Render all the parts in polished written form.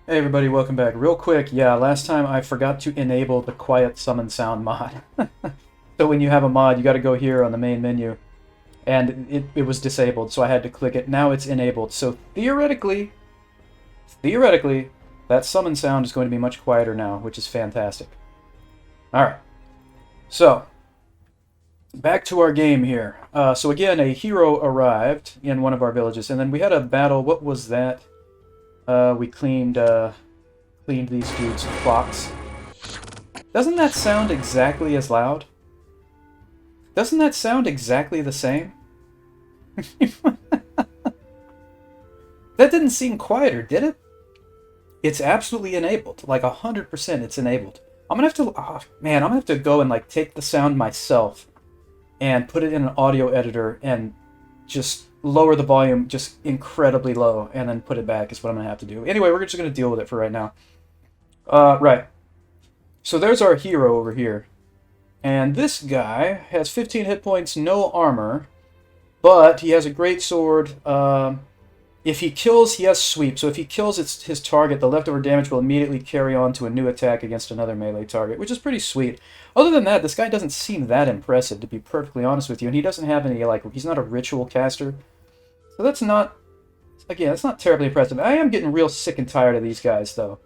Hey everybody, welcome back. Real quick, yeah, last time I forgot to enable the quiet summon sound mod. So when you have a mod, you got to go here on the main menu, and it was disabled, so I had to click it. Now it's enabled. So theoretically, that summon sound is going to be much quieter now, which is fantastic. Alright, so back to our game here. So again, a hero arrived in one of our villages, and then we had a battle. What was that? We cleaned these dudes' clocks. Doesn't that sound exactly as loud? Doesn't that sound exactly the same? That didn't seem quieter, did it? It's absolutely enabled. Like 100% it's enabled. I'm gonna have to, oh, man, I'm gonna have to go and like take the sound myself and put it in an audio editor and just lower the volume just incredibly low and then put it back is what I'm gonna have to do. Anyway, we're just gonna deal with it for right now. Right. So there's our hero over here. And this guy has 15 hit points, no armor, but he has a great sword. If he kills, he has sweep. So if he kills his target, the leftover damage will immediately carry on to a new attack against another melee target, which is pretty sweet. Other than that, this guy doesn't seem that impressive, to be perfectly honest with you. And he doesn't have any, like, he's not a ritual caster. So that's not, again, that's not terribly impressive. I am getting real sick and tired of these guys, though.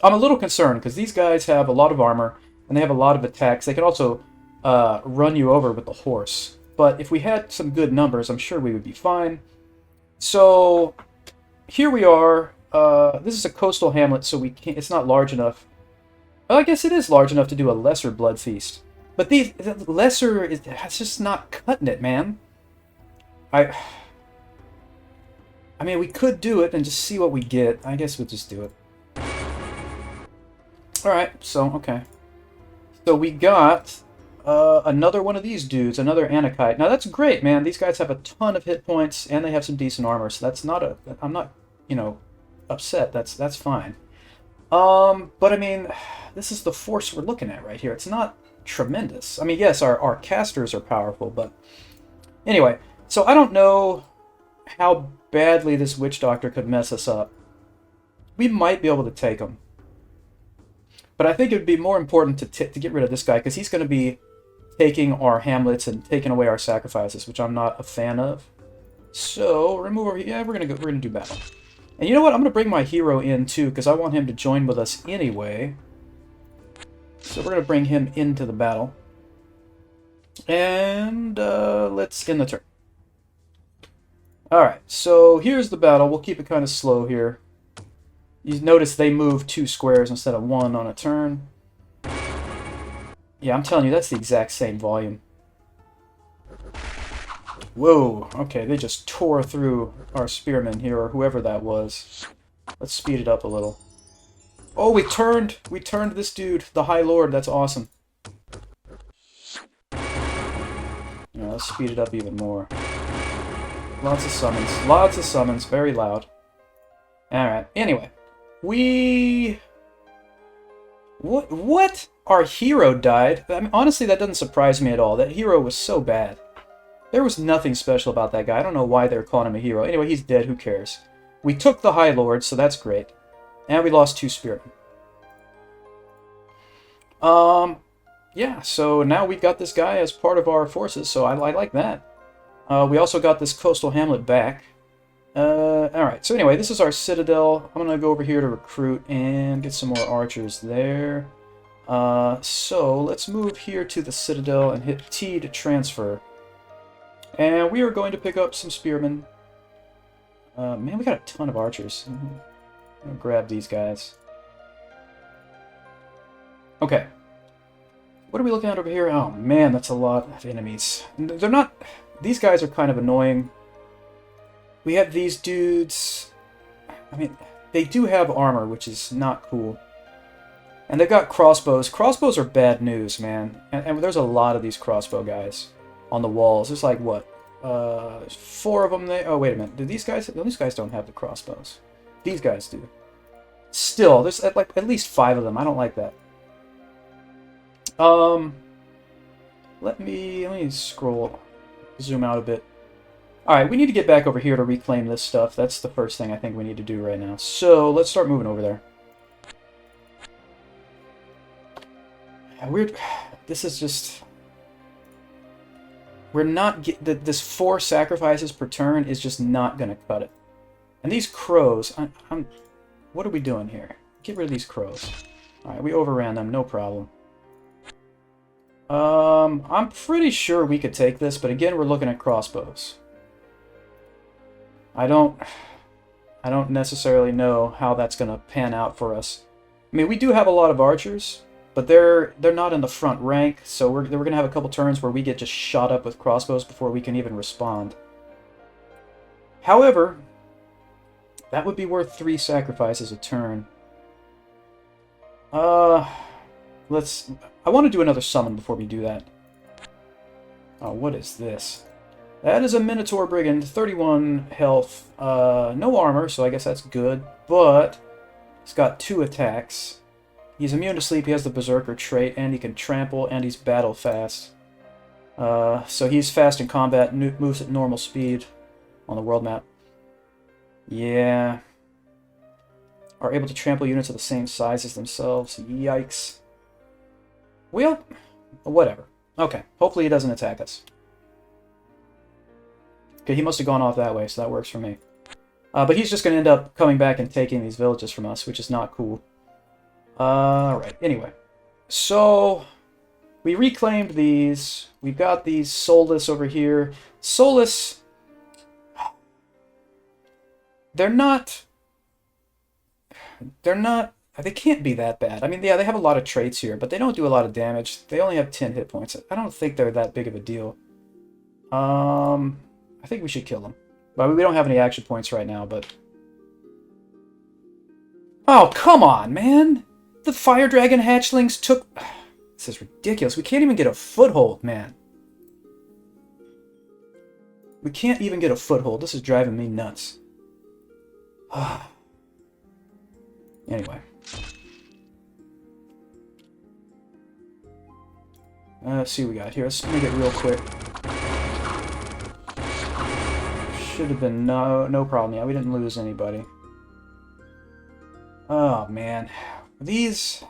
I'm a little concerned, because these guys have a lot of armor, and they have a lot of attacks. They can also run you over with the horse. But if we had some good numbers, I'm sure we would be fine. So here we are. This is a coastal hamlet, so we can't. It's not large enough. Well, I guess it is large enough to do a lesser blood feast. But the lesser it's just not cutting it, man. I mean, we could do it and just see what we get. I guess we'll just do it. All right. So okay. So we got another one of these dudes, another Anakite. Now that's great, man. These guys have a ton of hit points and they have some decent armor, so that's not a. I'm not, upset. That's fine. But I mean, this is the force we're looking at right here. It's not tremendous. I mean, yes, our casters are powerful, but anyway. So I don't know how badly this witch doctor could mess us up. We might be able to take him. But I think it would be more important to get rid of this guy, because he's going to be taking our hamlets and taking away our sacrifices, which I'm not a fan of. So remove over here. Yeah, we're gonna do battle. And you know what? I'm gonna bring my hero in too, because I want him to join with us anyway. So we're gonna bring him into the battle. And let's end the turn. Alright, so here's the battle. We'll keep it kind of slow here. You notice they move 2 squares instead of 1 on a turn. Yeah, I'm telling you, that's the exact same volume. Whoa, okay, they just tore through our spearmen here, or whoever that was. Let's speed it up a little. Oh, we turned this dude, the High Lord, that's awesome. Yeah, let's speed it up even more. Lots of summons, very loud. Alright, anyway. What? Our hero died? I mean, honestly, that doesn't surprise me at all. That hero was so bad. There was nothing special about that guy. I don't know why they're calling him a hero. Anyway, he's dead. Who cares? We took the High Lord, so that's great. And we lost 2 spearmen. Yeah, so now we've got this guy as part of our forces, so I like that. We also got this coastal hamlet back. Alright, so anyway, this is our citadel. I'm gonna go over here to recruit and get some more archers there. So let's move here to the citadel and hit T to transfer. And we are going to pick up some spearmen. Man, we got a ton of archers. I'm gonna grab these guys. Okay. What are we looking at over here? Oh man, that's a lot of enemies. They're not... These guys are kind of annoying. We have these dudes. I mean, they do have armor, which is not cool. And they've got crossbows. Crossbows are bad news, man. And there's a lot of these crossbow guys on the walls. There's like, what? 4 of them there. Oh, wait a minute. Do these guys... No, these guys don't have the crossbows. These guys do. Still, there's like at least 5 of them. I don't like that. Let me scroll, zoom out a bit. Alright, we need to get back over here to reclaim this stuff. That's the first thing I think we need to do right now. So, let's start moving over there. Weird. This is just... We're not... This 4 sacrifices per turn is just not going to cut it. And these crows... What are we doing here? Get rid of these crows. Alright, we overran them. No problem. I'm pretty sure we could take this, but again, we're looking at crossbows. I don't necessarily know how that's going to pan out for us. I mean, we do have a lot of archers, but they're not in the front rank, so we're going to have a couple turns where we get just shot up with crossbows before we can even respond. However, that would be worth 3 sacrifices a turn. I want to do another summon before we do that. Oh, what is this? That is a Minotaur Brigand, 31 health, no armor, so I guess that's good, but he's got 2 attacks. He's immune to sleep, he has the Berserker trait, and he can trample, and he's battle fast. So he's fast in combat, moves at normal speed on the world map. Yeah. Are able to trample units of the same size as themselves. Yikes. Well, whatever. Okay, hopefully he doesn't attack us. Okay, he must have gone off that way, so that works for me. But he's just going to end up coming back and taking these villages from us, which is not cool. Alright, anyway. So, we reclaimed these. We've got these Soulless over here. Soulless... They're not... They can't be that bad. I mean, yeah, they have a lot of traits here, but they don't do a lot of damage. They only have 10 hit points. I don't think they're that big of a deal. I think we should kill them. But we don't have any action points right now, but... Oh, come on, man! The Fire Dragon hatchlings took... This is ridiculous. We can't even get a foothold, man. We can't even get a foothold. This is driving me nuts. Anyway. Let's see what we got here. Let's make it real quick. Should have been no problem. Yeah, we didn't lose anybody. Oh, man. These...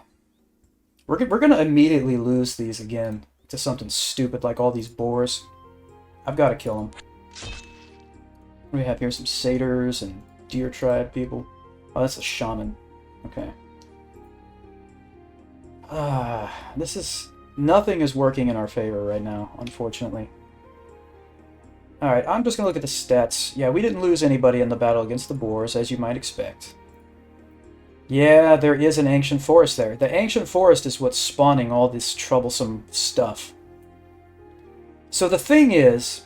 We're going to immediately lose these again to something stupid like all these boars. I've got to kill them. What do we have here? Some satyrs and deer tribe people. Oh, that's a shaman. Okay. This is... Nothing is working in our favor right now, unfortunately. Alright, I'm just going to look at the stats. Yeah, we didn't lose anybody in the battle against the boars, as you might expect. Yeah, there is an ancient forest there. The ancient forest is what's spawning all this troublesome stuff. So the thing is,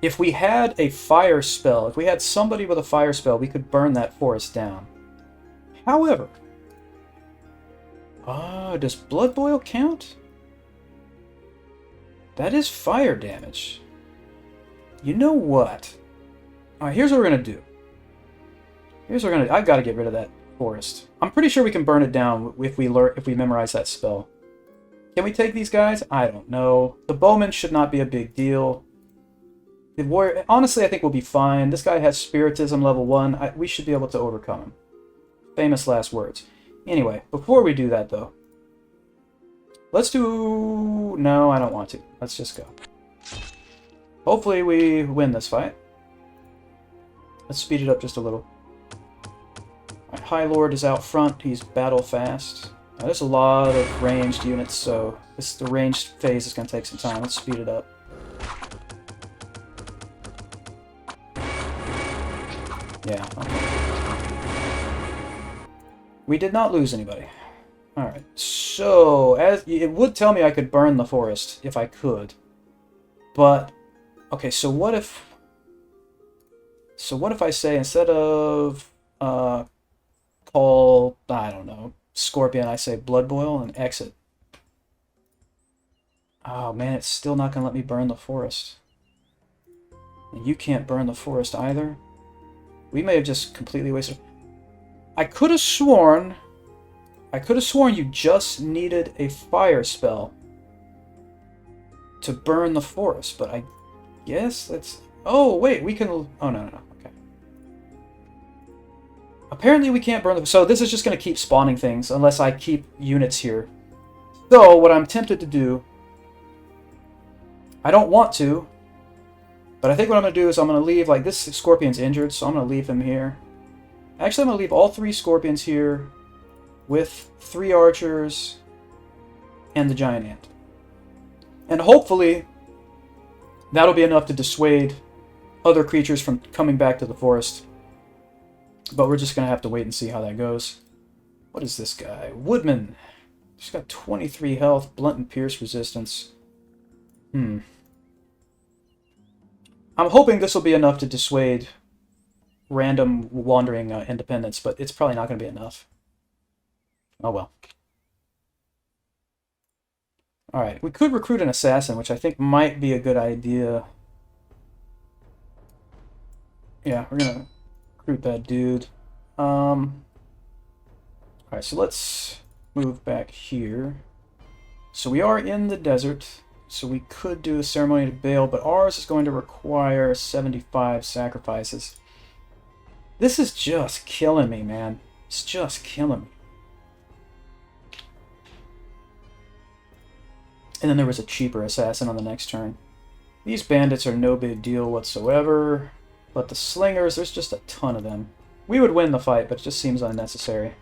if we had a fire spell, if we had somebody with a fire spell, we could burn that forest down. However, does blood boil count? That is fire damage. You know what? Alright, here's what we're going to do. I've got to get rid of that forest. I'm pretty sure we can burn it down if we memorize that spell. Can we take these guys? I don't know. The bowman should not be a big deal. The warrior, honestly, I think we'll be fine. This guy has spiritism level 1. We should be able to overcome him. Famous last words. Anyway, before we do that, though, let's do... No, I don't want to. Let's just go. Hopefully we win this fight. Let's speed it up just a little. Right, High Lord is out front. He's battle fast. Now, there's a lot of ranged units, so the ranged phase is going to take some time. Let's speed it up. Yeah, okay. We did not lose anybody. Alright, so, it would tell me I could burn the forest, if I could. But, okay, so what if I say, instead of, call, I don't know, Scorpion, I say Blood Boil and exit. Oh man, it's still not going to let me burn the forest. And you can't burn the forest either. We may have just completely wasted... I could have sworn you just needed a fire spell to burn the forest, but guess that's... Oh, wait, we can... Oh, no, no, no. Okay. Apparently we can't burn them. So this is just going to keep spawning things unless I keep units here. So what I'm tempted to do... I don't want to, but I think what I'm going to do is I'm going to leave... Like, this scorpion's injured, so I'm going to leave him here. Actually, I'm going to leave all 3 scorpions here with 3 archers and the giant ant. And hopefully that'll be enough to dissuade other creatures from coming back to the forest. But we're just going to have to wait and see how that goes. What is this guy? Woodman. He's got 23 health, blunt and pierce resistance. I'm hoping this will be enough to dissuade random wandering independents, but it's probably not going to be enough. Oh well. Alright, we could recruit an assassin, which I think might be a good idea. Yeah, we're gonna recruit that dude. Alright, so let's move back here. So we are in the desert, so we could do a ceremony to Baal, but ours is going to require 75 sacrifices. This is just killing me, man. It's just killing me. And then there was a cheaper assassin on the next turn. These bandits are no big deal whatsoever. But the slingers, there's just a ton of them. We would win the fight, but it just seems unnecessary.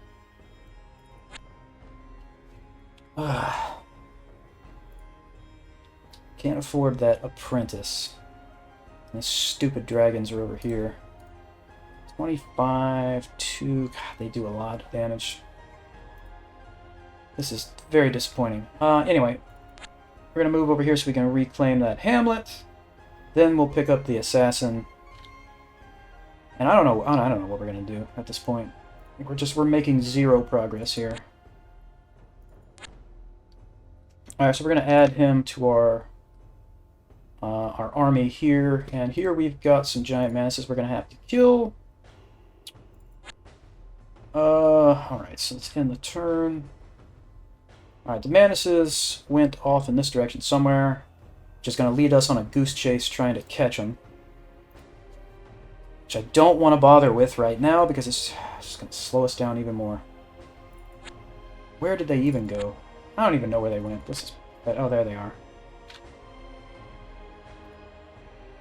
Can't afford that apprentice. And the stupid dragons are over here. 25, 2... God, they do a lot of damage. This is very disappointing. Anyway. We're going to move over here so we can reclaim that hamlet. Then we'll pick up the assassin. And I don't know what we're going to do at this point. I think we're making 0 progress here. Alright, so we're going to add him to our army here. And here we've got some giant masses we're going to have to kill. Alright, so let's end the turn. Alright, the Manuses went off in this direction somewhere, which is going to lead us on a goose chase trying to catch them. Which I don't want to bother with right now because it's just going to slow us down even more. Where did they even go? I don't even know where they went. This is... Oh, there they are.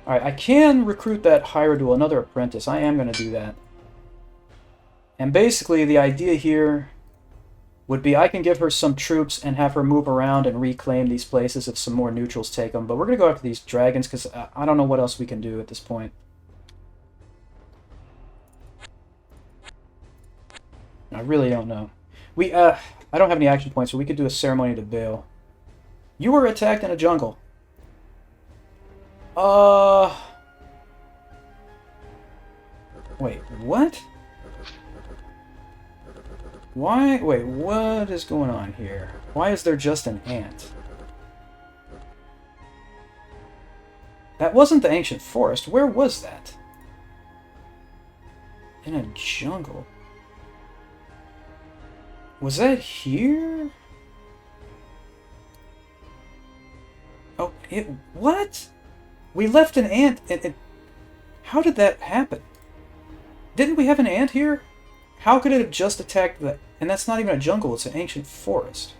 Alright, I can recruit that Hierodule, another apprentice. I am going to do that. And basically, the idea here would be I can give her some troops and have her move around and reclaim these places if some more neutrals take them. But we're going to go after these dragons because I don't know what else we can do at this point. I really don't know. I don't have any action points, so we could do a ceremony to Baal. You were attacked in a jungle. Wait, what? Why? Wait, what is going on here? Why is there just an ant? That wasn't the ancient forest. Where was that? In a jungle. Was that here? Oh, what? We left an ant. How did that happen? Didn't we have an ant here? How could it have just attacked the... And that's not even a jungle, it's an ancient forest.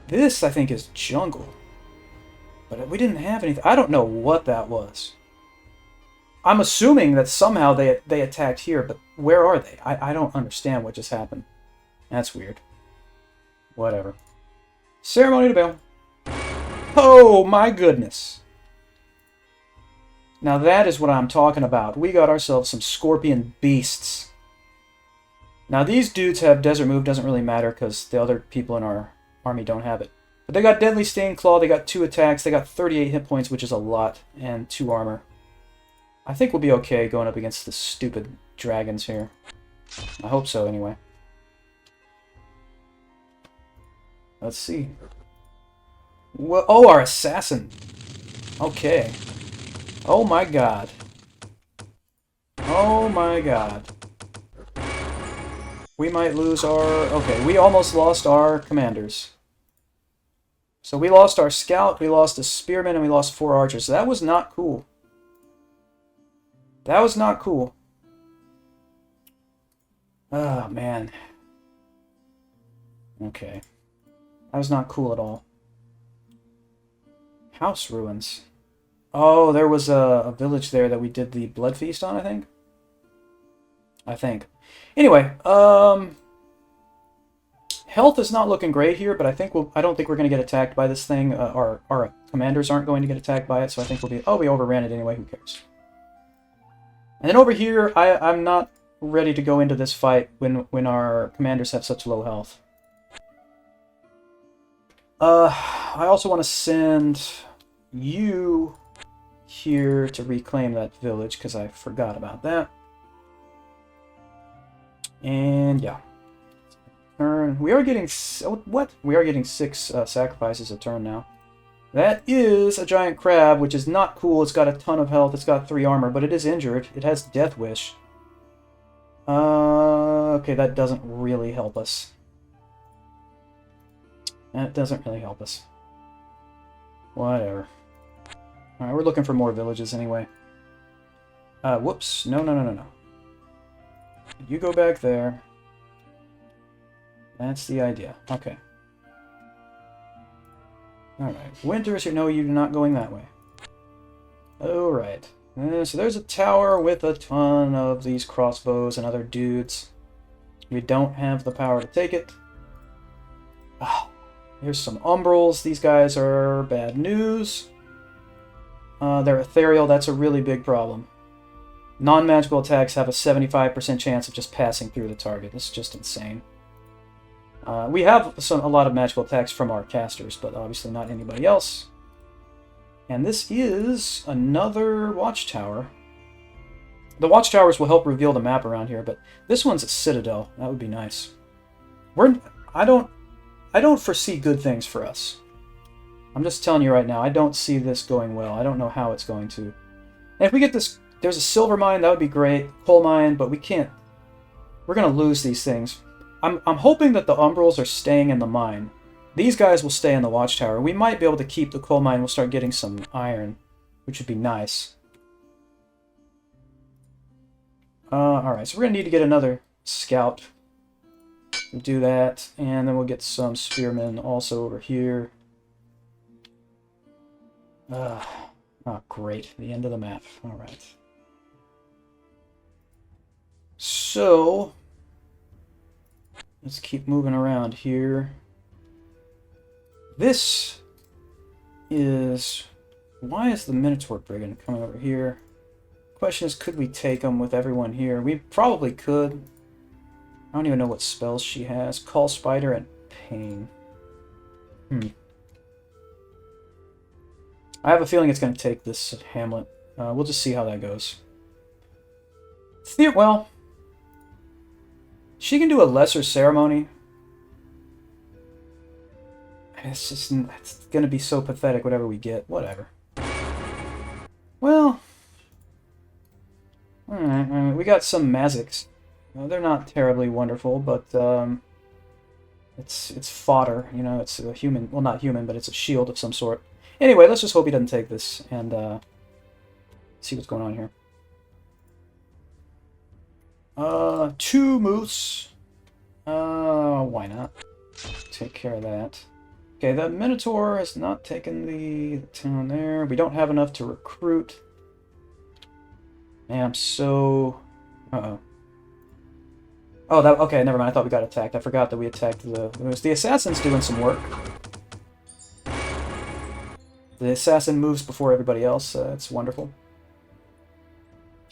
This, I think, is jungle. But we didn't have anything. I don't know what that was. I'm assuming that somehow they attacked here, but where are they? I don't understand what just happened. That's weird. Whatever. Ceremony to Baal. Oh, my goodness. Now that is what I'm talking about. We got ourselves some scorpion beasts. Now these dudes have desert move, doesn't really matter because the other people in our army don't have it. But they got Deadly Stained Claw, they got 2 attacks, they got 38 hit points, which is a lot, and 2 armor. I think we'll be okay going up against the stupid dragons here. I hope so, anyway. Let's see. Well, oh, our assassin. Okay. Oh my god. Oh my god. We might lose our... Okay, we almost lost our commanders. So we lost our scout, we lost a spearman, and we lost 4 archers. So that was not cool. That was not cool. Oh, man. Okay. That was not cool at all. House ruins. Oh, there was a village there that we did the blood feast on, I think. Anyway, health is not looking great here, but I don't think we're going to get attacked by this thing. Our commanders aren't going to get attacked by it, so I think we'll be... Oh, we overran it anyway, who cares? And then over here, I'm not ready to go into this fight when our commanders have such low health. I also want to send you here to reclaim that village, because I forgot about that. And yeah. Turn. We are getting... What? We are getting 6 sacrifices a turn now. That is a giant crab, which is not cool. It's got a ton of health. It's got 3 armor, but it is injured. It has Death Wish. Okay, that doesn't really help us. That doesn't really help us. Whatever. Alright, we're looking for more villages anyway. Whoops. No. You go back there. That's the idea. Okay. Alright. Winter is here. No, you're not going that way. Alright. So there's a tower with a ton of these crossbows and other dudes. We don't have the power to take it. Oh, here's some umbrals. These guys are bad news. They're ethereal. That's a really big problem. Non-magical attacks have a 75% chance of just passing through the target. This is just insane. We have a lot of magical attacks from our casters, but obviously not anybody else. And this is another watchtower. The watchtowers will help reveal the map around here, but this one's a citadel. That would be nice. I don't foresee good things for us. I'm just telling you right now, I don't see this going well. I don't know how it's going to. And if we get this, there's a silver mine, that would be great. Coal mine, but we can't. We're going to lose these things. I'm hoping that the umbrals are staying in the mine. These guys will stay in the watchtower. We might be able to keep the coal mine. We'll start getting some iron, which would be nice. Alright, so we're going to need to get another scout. We'll do that, and then we'll get some spearmen also over here. Oh, great. The end of the map. Alright. So, let's keep moving around here. This is... Why is the Minotaur Brigand coming over here? Question is, could we take them with everyone here? We probably could. I don't even know what spells she has. Call Spider and Pain. I have a feeling it's going to take this hamlet. We'll just see how that goes. Well, she can do a lesser ceremony. It's going to be so pathetic whatever we get. Whatever. Well, alright, we got some Mazics. They're not terribly wonderful, but it's fodder. You know, it's a human. Well, not human, but it's a shield of some sort. Anyway, let's just hope he doesn't take this and see what's going on here. 2 moose. Why not? Take care of that. Okay, the Minotaur has not taken the town there. We don't have enough to recruit. Man, I'm so... Uh-oh. Oh, okay, never mind. I thought we got attacked. I forgot that we attacked the moose. The assassin's doing some work. The assassin moves before everybody else. It's wonderful.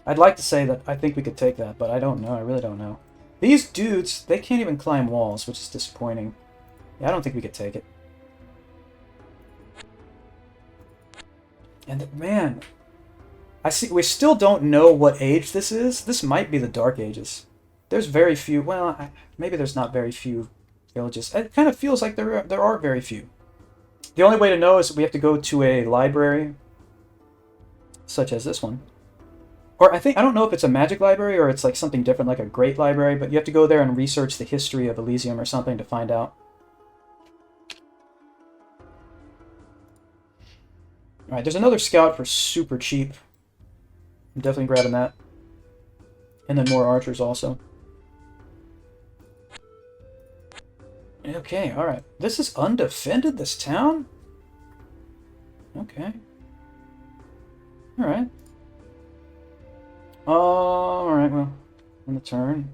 I'd like to say that I think we could take that, but I don't know. I really don't know. These dudes, they can't even climb walls, which is disappointing. Yeah, I don't think we could take it. And man, I see. We still don't know what age this is. This might be the Dark Ages. There's very few. Well, maybe there's not very few villages. It kind of feels like there are very few. The only way to know is we have to go to a library, such as this one. Or I don't know if it's a magic library or it's like something different, like a great library, but you have to go there and research the history of Elysium or something to find out. Alright, there's another scout for super cheap. I'm definitely grabbing that. And then more archers also. Okay, alright. This is undefended, this town? Okay. Alright. Alright, well, on the turn.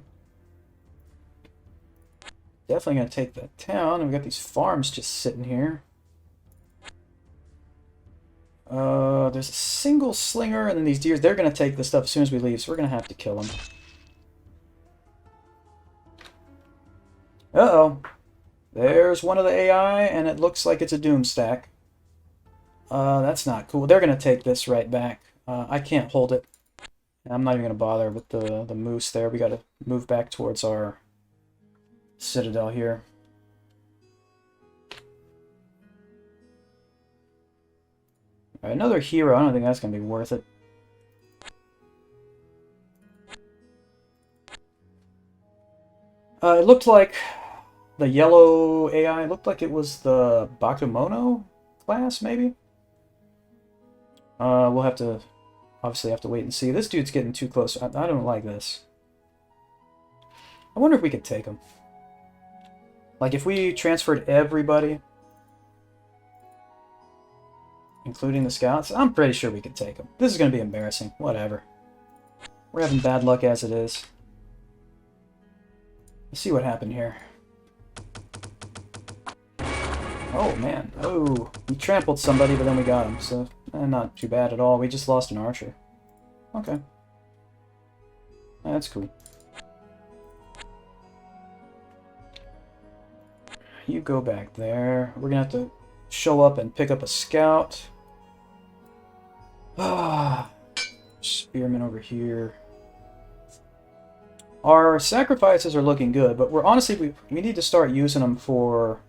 Definitely gonna take that town, and we got these farms just sitting here. There's a single slinger, and then these deers, they're gonna take this stuff as soon as we leave, so we're gonna have to kill them. Uh-oh. There's one of the AI, and it looks like it's a doom stack. That's not cool. They're gonna take this right back. I can't hold it. I'm not even gonna bother with the moose there. We gotta move back towards our citadel here. Alright, another hero. I don't think that's gonna be worth it. It looked like the yellow AI, looked like it was the Bakemono class, maybe? We'll have to, obviously have to wait and see. This dude's getting too close. I don't like this. I wonder if we could take him. Like, if we transferred everybody, including the scouts, I'm pretty sure we could take them. This is going to be embarrassing. Whatever. We're having bad luck as it is. Let's see what happened here. Oh, man. Oh, we trampled somebody, but then we got him, so not too bad at all. We just lost an archer. Okay. That's cool. You go back there. We're going to have to show up and pick up a scout. Ah, spearmen over here. Our sacrifices are looking good, but we're honestly, we need to start using them for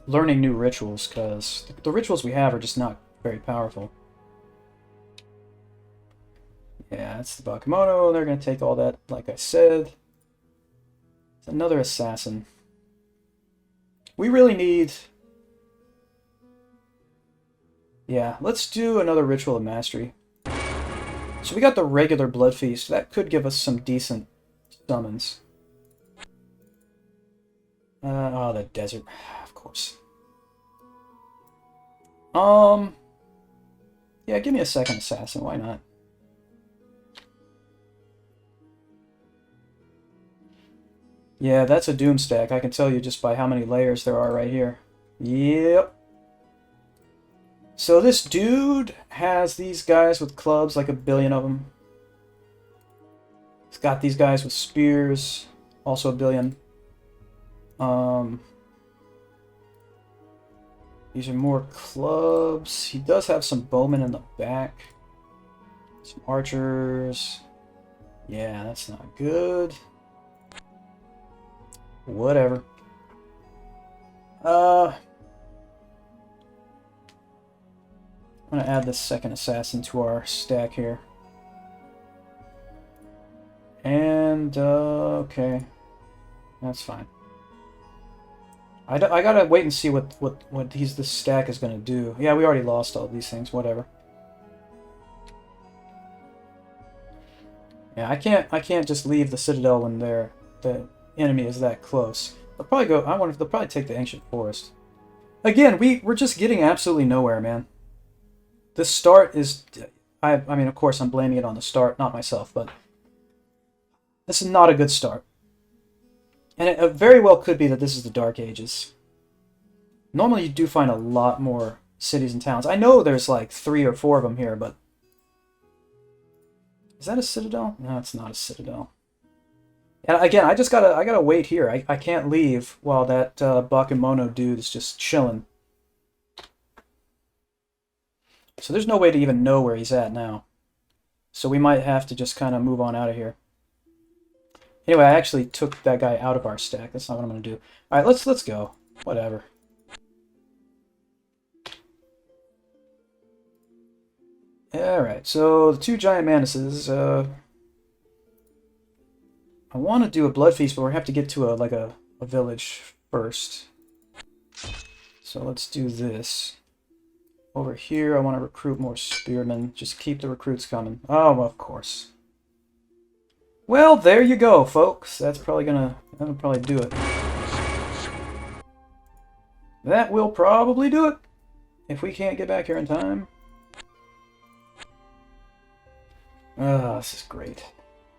learning new rituals, because the rituals we have are just not very powerful. Yeah, that's the Bakemono. They're going to take all that, like I said. It's another assassin. We really need... Yeah, let's do another Ritual of Mastery. So we got the regular Blood Feast. That could give us some decent summons. Oh, the desert. Of course. Yeah, give me a second assassin. Why not? Yeah, that's a doom stack. I can tell you just by how many layers there are right here. Yep. So this dude has these guys with clubs, like a billion of them. He's got these guys with spears, also a billion. These are more clubs. He does have some bowmen in the back. Some archers. Yeah, that's not good. Whatever. I'm gonna add this second assassin to our stack here. And, okay. That's fine. I gotta wait and see what this stack is gonna do. Yeah, we already lost all these things, whatever. Yeah, I can't just leave the citadel when the enemy is that close. They'll probably go, I wonder if they'll probably take the ancient forest. Again, we're just getting absolutely nowhere, man. The start is... I mean, of course, I'm blaming it on the start, not myself, but... This is not a good start. And it very well could be that this is the Dark Ages. Normally, you do find a lot more cities and towns. I know there's like 3 or 4 of them here, but... Is that a citadel? No, it's not a citadel. And again, I gotta wait here. I can't leave while that Bakemono dude is just chilling. So there's no way to even know where he's at now. So we might have to just kind of move on out of here. Anyway, I actually took that guy out of our stack. That's not what I'm going to do. Alright, let's go. Whatever. Alright, so the 2 giant manuses. I want to do a blood feast, but we have to get to a village first. So let's do this. Over here, I want to recruit more spearmen. Just keep the recruits coming. Oh, of course. Well, there you go, folks. That'll probably do it. That will probably do it. If we can't get back here in time. This is great.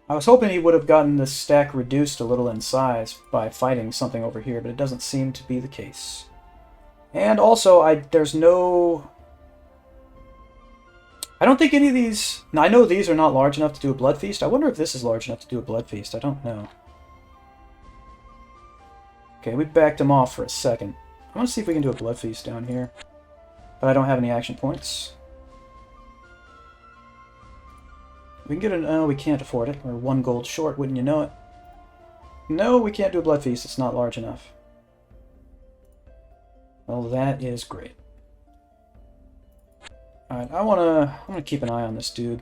I was hoping he would have gotten this stack reduced a little in size by fighting something over here, but it doesn't seem to be the case. And also, there's no... I don't think any of these... Now, I know these are not large enough to do a blood feast. I wonder if this is large enough to do a blood feast. I don't know. Okay, we backed him off for a second. I want to see if we can do a blood feast down here. But I don't have any action points. We can get an... Oh, we can't afford it. We're 1 gold short, wouldn't you know it? No, we can't do a blood feast. It's not large enough. Well, that is great. Alright, I'm gonna keep an eye on this dude.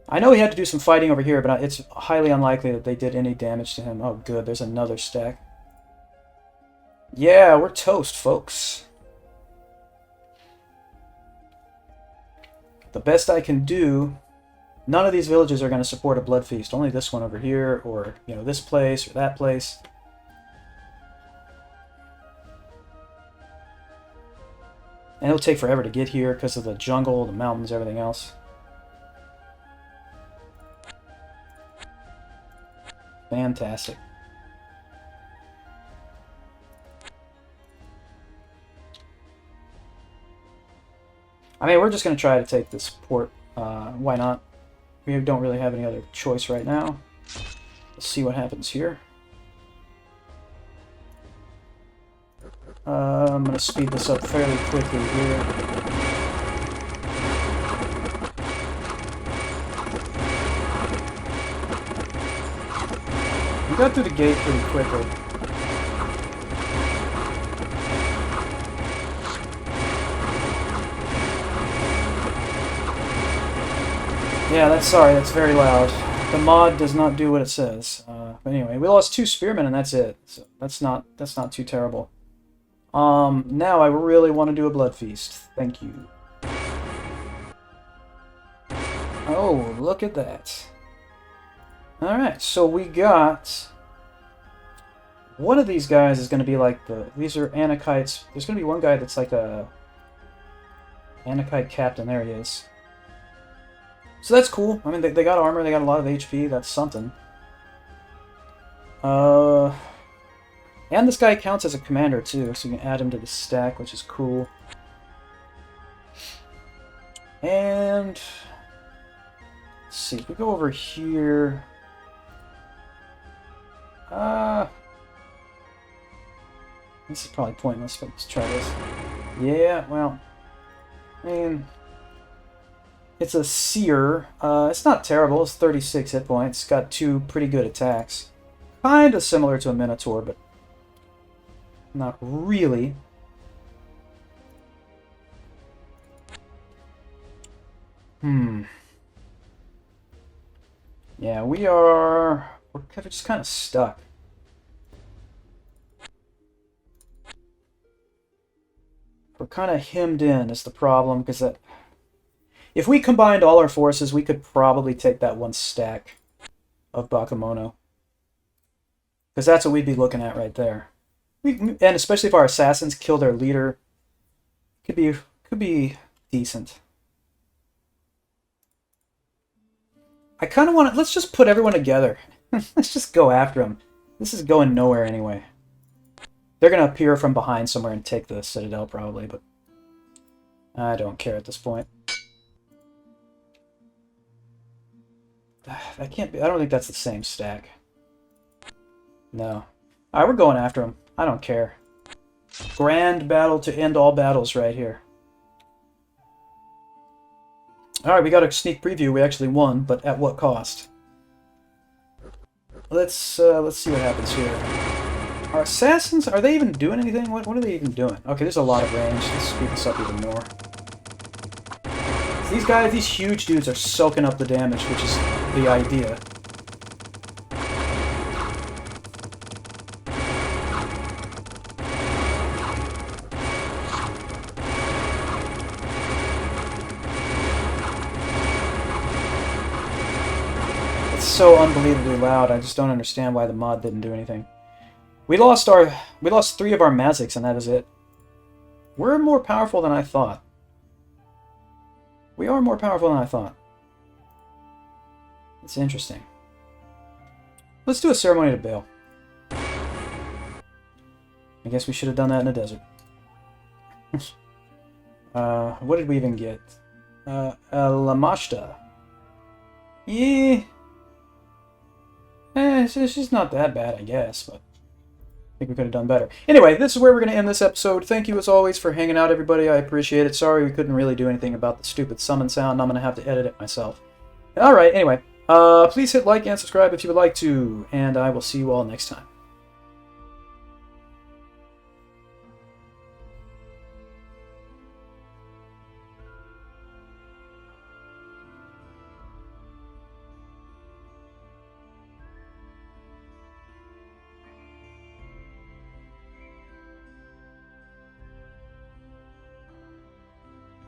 I know he had to do some fighting over here, but it's highly unlikely that they did any damage to him. Oh, good. There's another stack. Yeah, we're toast, folks. The best I can do... None of these villages are going to support a blood feast. Only this one over here, or, you know, this place, or that place. And it'll take forever to get here because of the jungle, the mountains, everything else. Fantastic. I mean, we're just going to try to take this port. Why not? We don't really have any other choice right now. Let's see what happens here. I'm going to speed this up fairly quickly here. We got through the gate pretty quickly. Yeah, that's very loud. The mod does not do what it says. But anyway, we lost 2 spearmen and that's it. So that's not too terrible. Now I really want to do a blood feast. Thank you. Oh, look at that. Alright, so we got... One of these guys is going to be like the... These are Anakites. There's going to be one guy that's like a... Anakite captain. There he is. So that's cool. I mean, they got armor, they got a lot of HP. That's something. And this guy counts as a commander, too, so you can add him to the stack, which is cool. And... Let's see, if we go over here... This is probably pointless, but let's try this. Yeah, well... I mean... It's a seer. It's not terrible. It's 36 hit points. Got 2 pretty good attacks. Kind of similar to a Minotaur, but not really. Yeah, we're just kind of stuck. We're kind of hemmed in is the problem, because that... If we combined all our forces, we could probably take that 1 stack of Bakemono. Because that's what we'd be looking at right there. And especially if our assassins kill their leader, could be decent. I kind of want to... Let's just put everyone together. Let's just go after them. This is going nowhere anyway. They're going to appear from behind somewhere and take the Citadel probably, but... I don't care at this point. That can't be... I don't think that's the same stack. No. Alright, we're going after him. I don't care. Grand battle to end all battles right here. Alright, we got a sneak preview. We actually won, but at what cost? Let's see what happens here. Our assassins, are they even doing anything? What are they even doing? Okay, there's a lot of range. Let's speed this up even more. These guys, these huge dudes are soaking up the damage, which is the idea. so unbelievably loud. I just don't understand why the mod didn't do anything. We lost 3 of our Magics, and that is it. We're more powerful than I thought. We are more powerful than I thought. It's interesting. Let's do a ceremony to Baal. I guess we should have done that in a desert. What did we even get? Lamashta. Yeah. She's not that bad, I guess, but I think we could have done better. Anyway, this is where we're going to end this episode. Thank you, as always, for hanging out, everybody. I appreciate it. Sorry we couldn't really do anything about the stupid summon sound. I'm going to have to edit it myself. Alright, anyway. Please hit like and subscribe if you would like to, and I will see you all next time.